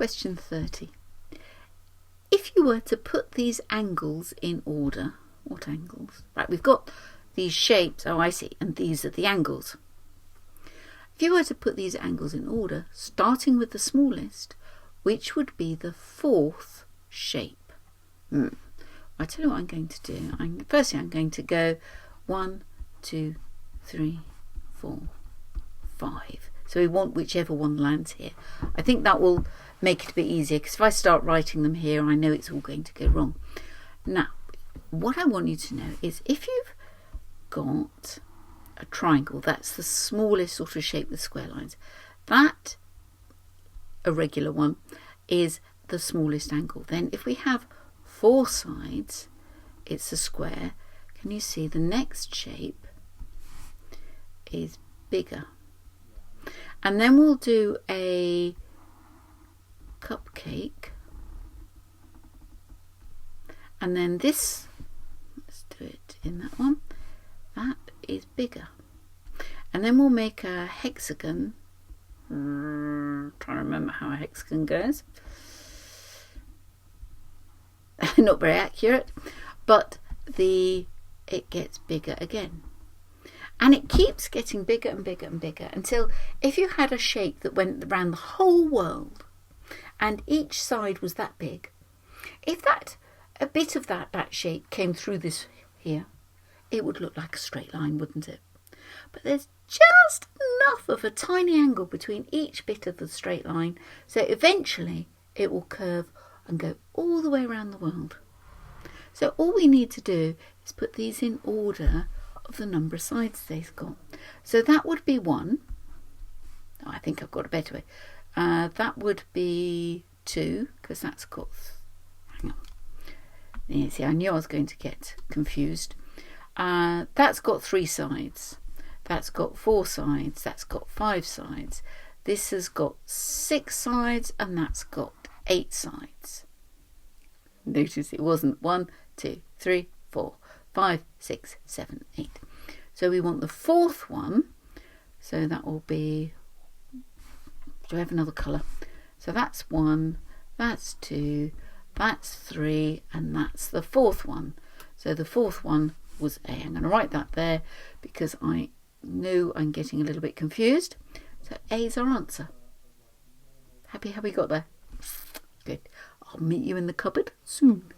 Question 30. If you were to put these angles in order, what angles? Right, we've got these shapes, oh I see, and these are the angles. If you were to put these angles in order, starting with the smallest, which would be the fourth shape? I tell you what I'm going to do. Firstly, I'm going to go 1, 2, 3, 4, 5. So we want whichever one lands here. I think that will make it a bit easier, because if I start writing them here, I know it's all going to go wrong. Now, what I want you to know is if you've got a triangle, that's the smallest sort of shape with square lines, that irregular one is the smallest angle. Then if we have 4 sides, it's a square. Can you see the next shape is bigger? And then we'll do a cupcake, and then this, let's do it in that one, that is bigger. And then we'll make a hexagon. Trying to remember how a hexagon goes. Not very accurate, but it gets bigger again. And it keeps getting bigger and bigger and bigger until if you had a shape that went around the whole world and each side was that big, if a bit of that shape came through this here, it would look like a straight line, wouldn't it? But there's just enough of a tiny angle between each bit of the straight line, so eventually it will curve and go all the way around the world. So all we need to do is put these in order of the number of sides they've got. So that would be 1. Oh, I think I've got a better way. That would be 2, because that's got, hang on. Yeah, see, I knew I was going to get confused. That's got 3 sides. That's got 4 sides. That's got 5 sides. This has got 6 sides, and that's got 8 sides. Notice it wasn't 1, 2, 3, 4, 5, 6, 7, 8. So we want the 4th one. So that will be, do I have another colour? So that's 1, that's 2, that's 3, and that's the 4th one. So the 4th one was A. I'm going to write that there because I know I'm getting a little bit confused. So A is our answer. Happy how we got there? Good. I'll meet you in the cupboard soon.